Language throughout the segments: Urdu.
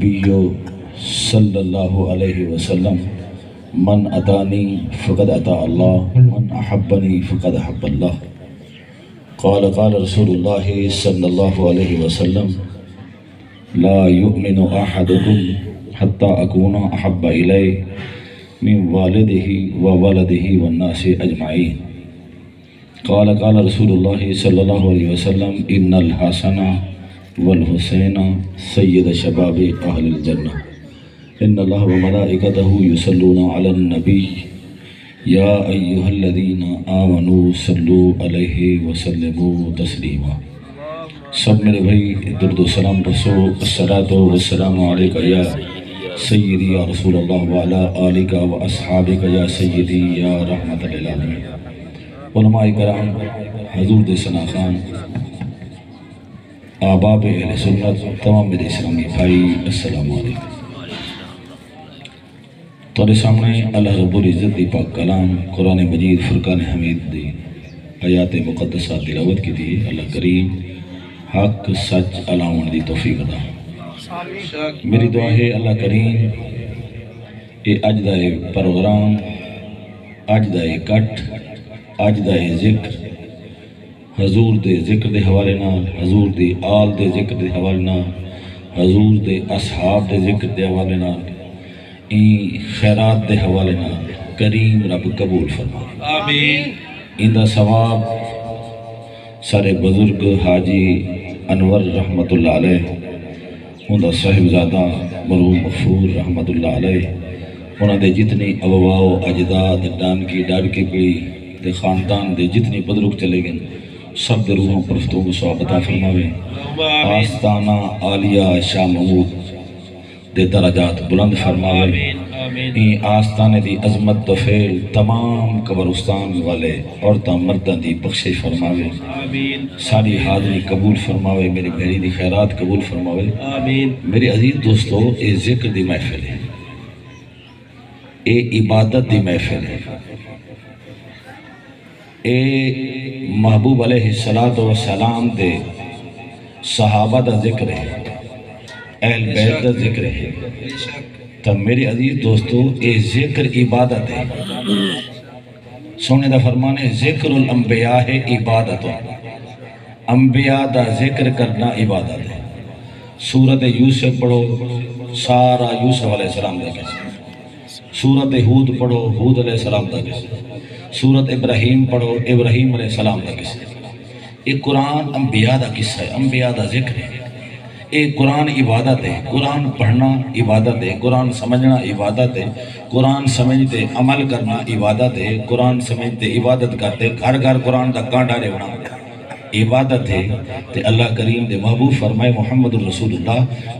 النبی صلی اللہ علیہ وسلم من اتانی فقد اتا اللہ من احبنی فقد احب اللہ قال قال رسول اللہ صلی اللہ علیہ وسلم لا یؤمن احدکم حتی اکون احب الی من والدہ وولدہ والناس اجمعین قال قال رسول اللہ صلی اللہ علیہ وسلم ان الحسن والحسین سید شباب اہل الجنہ ان اللہ وملائکتہ یصلون علی النبی یا ایہا الذین آمنوا صلوا علیہ وسلموا تسلیما۔ سب میرے بھائی درد و سلام رسو، الصلاۃ والسلام علیکہ یا سیدی یا رسول اللہ وعلا آلکہ و اصحابکہ یا سیدی یا رحمت للعالمین۔ علماء کرام، حضور دے ثنا خان، آباب اہل سنت، تمام میرے اسلامی بھائی، السلام علیکم۔ تمہارے سامنے اللہ رب العزت دی پاک کلام قرآن مجید فرقان حمید دی آیات مقدسہ تلاوت کی دی۔ اللہ کریم حق سچ علاون دی توفیق عطا۔ میری دعا ہے اللہ کریم اے اج دا پروگرام، اج دا کٹ، اج دا ذکر حضور دے ذکر دے حوالے نال، حضور دی آل دے ذکر دے حوالے نال، حضور دے اصحاب دے ذکر دے حوالے نال، این خیرات دے حوالے نال کریم رب قبول فرما آمین۔ ان دا ثواب سارے بزرگ حاجی انور رحمت اللہ علیہ، ان دا صاحبزادہ مرحوم مغفور رحمت اللہ علیہ، انہاں دے جتنی ابواء و اجداد ڈانکی ڈاڑکی پڑی دے خاندان دے جتنی بدرک چلے گئے سب دے روحوں پر فتوں کو ثواب عطا فرماوے۔ آستانہ عالیہ شاہ محمود دے درجات بلند فرماوے۔ این آستانے دی عظمت تو فیل تمام قبرستان والے عورتاں مردان دی بخشش فرماوے۔ ساری حاضری قبول فرماوے، میری بھیری دی خیرات قبول فرماوے۔ میرے عزیز دوستو، اے ذکر دی محفل ہے، اے عبادت دی محفل ہے، اے محبوب علیہ السلام دے صحابہ دا ذکر ہے، اہل بیت دا ذکر ہے۔ تب میرے عزیز دوستو، اے ذکر عبادت ہے۔ سونے دا فرمان ہے ذکر الانبیاء ہے عبادت، انبیاء دا ذکر کرنا عبادت ہے۔ سورت یوسف پڑھو، سارا یوسف علیہ السلام دا قصہ۔ سورت ہود پڑھو، ہود علیہ السلام دا قصہ۔ سورت ابراہیم پڑھو، ابراہیم علیہ السلام دا قصہ۔ یہ قرآن انبیاء دا قصہ ہے، انبیاء دا ذکر ہے۔ یہ قرآن عبادت ہے، قرآن پڑھنا عبادت ہے، قرآن سمجھنا عبادت ہے، قرآن سمجھتے عمل کرنا عبادت ہے، قرآن سمجھتے عبادت کرتے، گھر گھر قرآن دا کانڈا رہنا عبادت ہے۔ تے اللہ کریم دے محبوب فرمائے محمد الرسول اللہ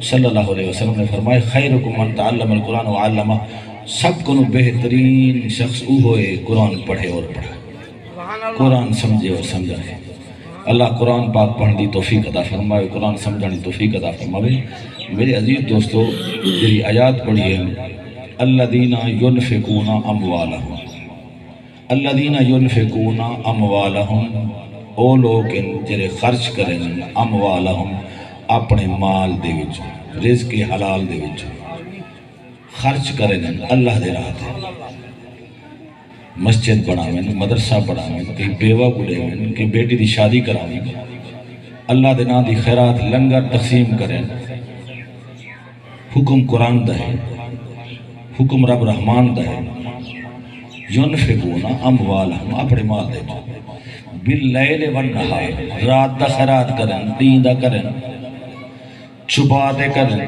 صلی اللہ علیہ وسلم نے فرمائے خیرکم من تعلم القرآن وعلمہ، سب کو بہترین شخص وہ ہوئے قرآن پڑھے اور پڑھا، قرآن سمجھے اور سمجھائے۔ اللہ قرآن پاک پڑھنے دی توفیق عطا فرمائے، قرآن سمجھنے دی توفیق عطا فرمائے۔ میرے عزیز دوستو، جی آیات پڑھیے، الذین ینفقون اموالہم، الذین ینفقون اموالہم، او لوگ جنہیں خرچ کریں اموالہم اپنے مال دے وچوں، رزق حلال دے وچوں خرچ کریں اللہ دے راہ دے، مسجد بناویں، مدرسہ بناویں، کہ بیوہ بڑھیں، کہ بیٹی دی شادی کراویں، اللہ دے نا دی خیرات لنگر تقسیم کریں۔ حکم قرآن دا ہے، حکم رب رحمان دا ہے، ینفقون اموالہم اپنے مال دے باللیل والنہار، رات دا خیرات کریں، دین دا کریں، چھپا دے کریں،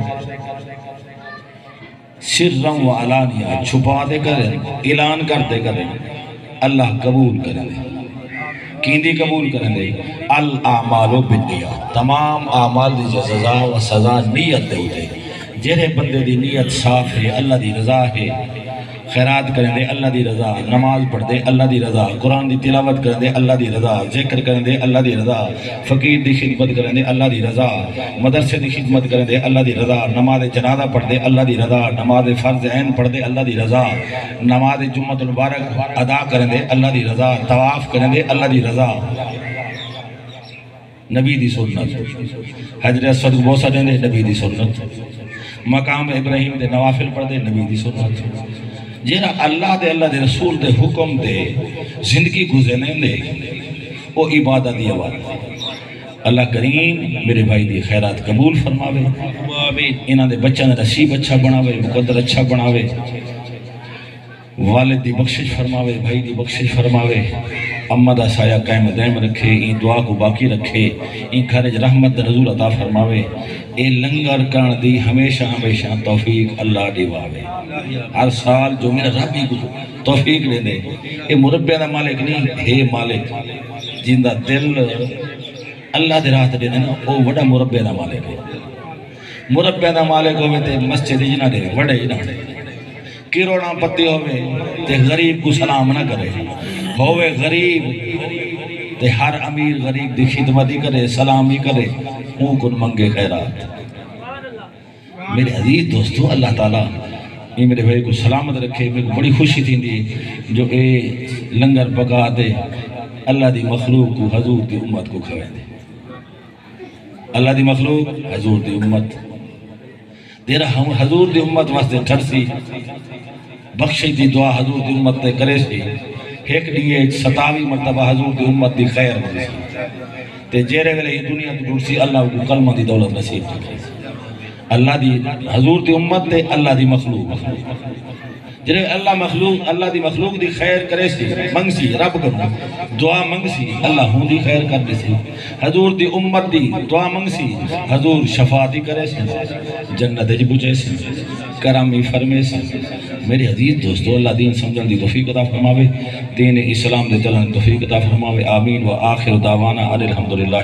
سرم و علانیہ، چھپا دے کریں، اعلان کرتے کریں، اللہ قبول کریں دے۔ کیندی قبول کریں دے الاعمال بالنیات، تمام اعمال دی جزا و سزا نیت دے ہوتے، جہرے بندے دی نیت صاف ہے، اللہ دی رضا ہے، خیرات کریں دے اللہ دی رضا، نماز پڑھ دے اللہ دی رضا، قرآن دی تلاوت کریں دے اللہ دی رضا، ذکر کریں دے اللہ دی رضا، فقیر دی خدمت کریں دے اللہ دی رضا، مدرسے دی خدمت کریں دے اللہ دی رضا، نماز جنازہ پڑھ دے اللہ دی رضا، نماز فرض عین پڑھ دے اللہ دی رضا، نماز جمعۃ المبارک ادا کریں دے اللہ دی رضا، طواف کریں دے اللہ دی رضا، نبی دی سنت، حجر اسود بوسہ دیں دے نبی دی سنت، مقام ابراہیم دے نوافل پڑھ دے نبی دی سنت جیرا اللہ دے رسول دے حکم دے زندگی گزرنے دے او عبادت دی عبادت اللہ کریم میرے بھائی دی خیرات قبول فرماوے انہاں دے بچہ نے نصیب اچھا بناوے مقدر اچھا بناوے والد دی بخشش فرماوے بھائی دی بخشش فرماوے امہ دا سایہ قائم دائم رکھے این دعا کو باقی رکھے این خارج رحمت دا نزول عطا فرماوے اے لنگر کرن دی ہمیشہ ہمیشہ توفیق اللہ دیواوے ہر سال جو میرا رب ہی توفیق لے دے اے مربع دا مالک نہیں ہے مالک جن دا دل اللہ دے راہ تے دے نا او وڈا مربع دا مالک ہے مربع دا مالک ہوئے تے مسجد جنا دے وڈا ہی نہ کروڑاں پتی ہوئے تے غریب کو سلام نہ کرے ہوئے غریب تے ہر امیر غریب دی خدمتی کرے سلامی کرے اون کن منگے خیرات میرے عزیز دوستو اللہ تعالیٰ یہ میرے بھائی کو سلامت رکھے میرے کو بڑی خوشی تھی دی جو اے لنگر پکا دے اللہ دی مخلوق کو حضور دی امت کو کھوے دے اللہ دی مخلوق حضور دی امت تیرا حضور دی امت واسطے ٹھرسی بخشی دی دعا حضور دی امت تے کرے سی ایک دیئے 27 مرتبہ حضور دی امت دی خیر ملی تے جیرے ویلے یہ دنیا دی ڈوڑسی اللہ کو کلمہ دی دولت نصیب کی اللہ دی حضور دی امت تے اللہ دی مخلوق جنہیں اللہ دی مخلوق دی خیر کرے سی منگ سی رب کرو دعا منگ سی اللہ ہوں دی خیر کر دی سی حضور دی امت دی دعا منگ سی حضور شفاعتی کرے سی جنت جی بچے سی کرامی فرمے سی میرے عزیز دوستو اللہ دین سمجھن دی توفیق عطا فرماوے دین اسلام دے چلن توفیق عطا فرماوے آمین و آخر دعوانا الحمدللہ